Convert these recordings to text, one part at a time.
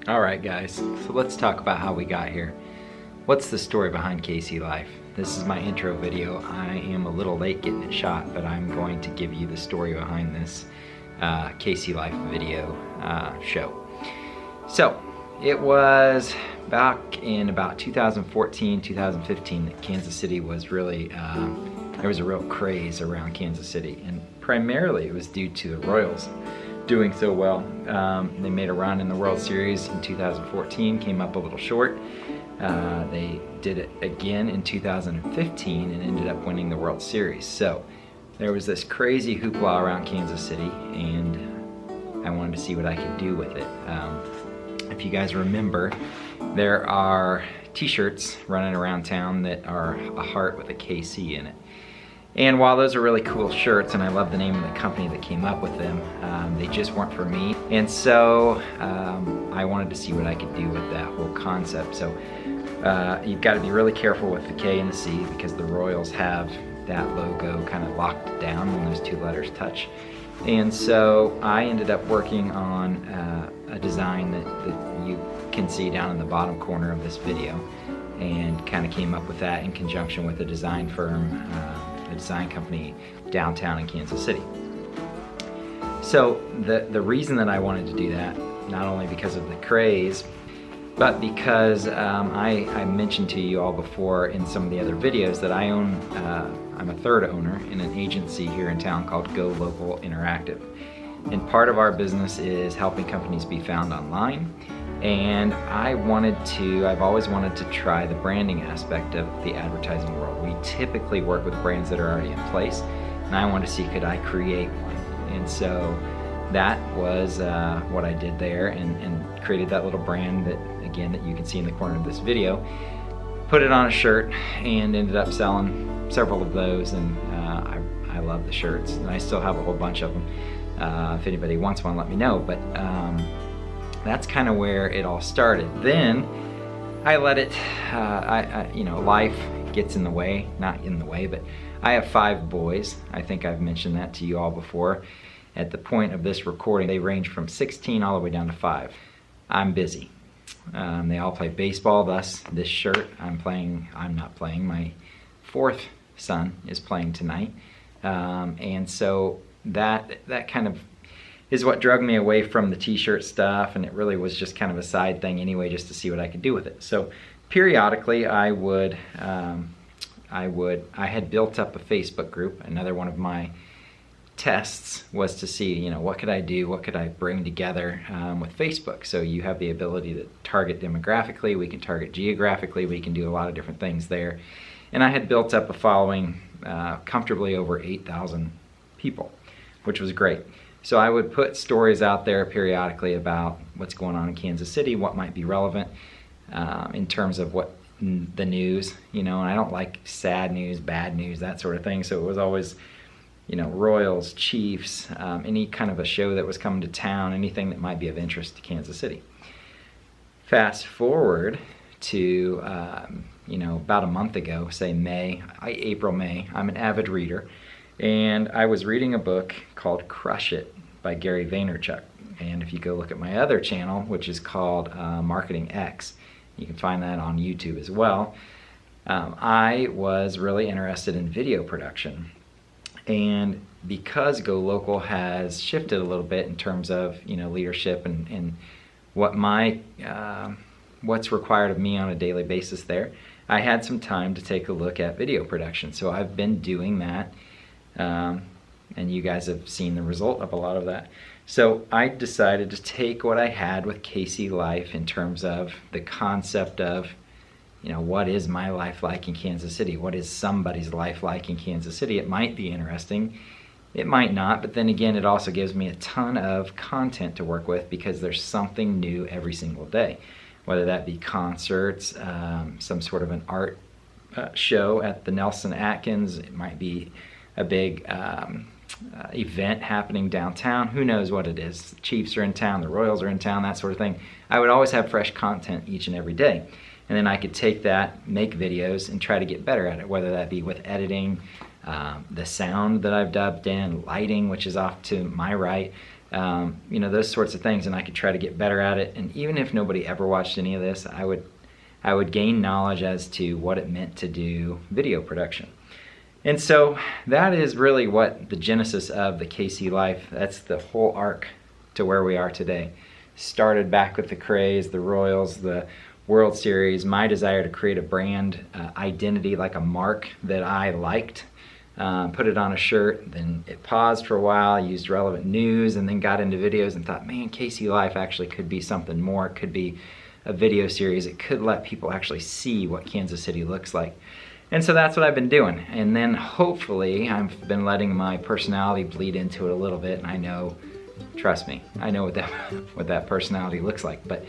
Alright guys, so let's talk about how we got here. What's the story behind KC Life? This is my intro video. I am a little late getting it shot, but I'm going to give you the story behind this KC Life video show. So, it was back in about 2014, 2015 that Kansas City was really, there was a real craze around Kansas City, and primarily it was due to the Royals doing so well. They made a run in the World Series in 2014, came up a little short. They did it again in 2015 and ended up winning the World Series. So there was this crazy hoopla around Kansas City, and I wanted to see what I could do with it. If you guys remember, there are t-shirts running around town that are a heart with a KC in it. And while those are really cool shirts, and I love the name of the company that came up with them, they just weren't for me. And so I wanted to see what I could do with that whole concept. So you've got to be really careful with the K and the C, because the Royals have that logo kind of locked down when those two letters touch. And so I ended up working on a design that you can see down in the bottom corner of this video, and kind of came up with that in conjunction with a design firm, a design company downtown in Kansas City. So the reason that I wanted to do that, not only because of the craze, but because I mentioned to you all before in some of the other videos that I own, I'm a third owner in an agency here in town called Go Local Interactive. And part of our business is helping companies be found online. And I've always wanted to try the branding aspect of the advertising world. We typically work with brands that are already in place, and I wanted to see, could I create one? And so that was what I did there, and created that little brand that, again, that you can see in the corner of this video. Put it on a shirt and ended up selling several of those, and I love the shirts, and I still have a whole bunch of them. If anybody wants one, let me know. But that's kind of where it all started. Then I let it, you know, life gets in the way, not in the way, but I have 5 boys. I think I've mentioned that to you all before. At the point of this recording, they range from 16 all the way down to 5. I'm busy. They all play baseball, thus this shirt I'm not playing. My 4th son is playing tonight. And so that kind of is what drug me away from the t-shirt stuff, and it really was just kind of a side thing anyway, just to see what I could do with it. So periodically I had built up a Facebook group. Another one of my tests was to see, you know, what could I do, what could I bring together with Facebook. So you have the ability to target demographically, we can target geographically, we can do a lot of different things there. And I had built up a following comfortably over 8,000 people, which was great. So I would put stories out there periodically about what's going on in Kansas City, what might be relevant in terms of what the news, you know, and I don't like sad news, bad news, that sort of thing. So it was always, you know, Royals, Chiefs, any kind of a show that was coming to town, anything that might be of interest to Kansas City. Fast forward to, you know, about a month ago, say April, May, I'm an avid reader. And I was reading a book called Crush It by Gary Vaynerchuk. And if you go look at my other channel, which is called Marketing X, you can find that on YouTube as well. I was really interested in video production. And because Go Local has shifted a little bit in terms of, you know, leadership and what what's required of me on a daily basis there, I had some time to take a look at video production. So I've been doing that. And you guys have seen the result of a lot of that. So I decided to take what I had with KC Life in terms of the concept of, you know, what is my life like in Kansas City? What is somebody's life like in Kansas City? It might be interesting, it might not, but then again, it also gives me a ton of content to work with, because there's something new every single day, whether that be concerts, some sort of an art show at the Nelson Atkins, it might be a big event happening downtown. Who knows what it is? The Chiefs are in town, the Royals are in town, that sort of thing. I would always have fresh content each and every day. And then I could take that, make videos, and try to get better at it, whether that be with editing, the sound that I've dubbed in, lighting, which is off to my right, you know, those sorts of things, and I could try to get better at it. And even if nobody ever watched any of this, I would gain knowledge as to what it meant to do video production. And so that is really what the genesis of the KC Life, that's the whole arc to where we are today. Started back with the Craze, the Royals, the World Series, my desire to create a brand identity, like a mark that I liked, put it on a shirt. Then it paused for a while, used relevant news, and then got into videos and thought, man, KC Life actually could be something more. It could be a video series. It could let people actually see what Kansas City looks like. And so that's what I've been doing. And then hopefully I've been letting my personality bleed into it a little bit. And I know, trust me, I know what that personality looks like. But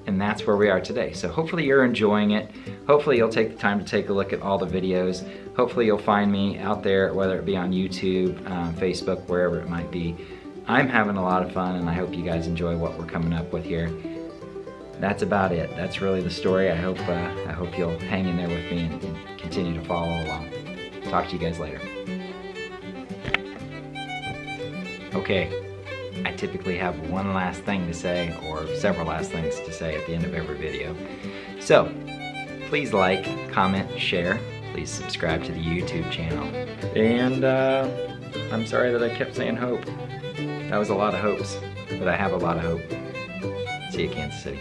and that's where we are today. So hopefully you're enjoying it. Hopefully you'll take the time to take a look at all the videos. Hopefully you'll find me out there, whether it be on YouTube, Facebook, wherever it might be. I'm having a lot of fun, and I hope you guys enjoy what we're coming up with here. That's about it. That's really the story. I hope you'll hang in there with me and continue to follow along. Talk to you guys later. Okay. I typically have one last thing to say, or several last things to say at the end of every video. So, please like, comment, share. Please subscribe to the YouTube channel. And I'm sorry that I kept saying hope. That was a lot of hopes, but I have a lot of hope. See you, Kansas City.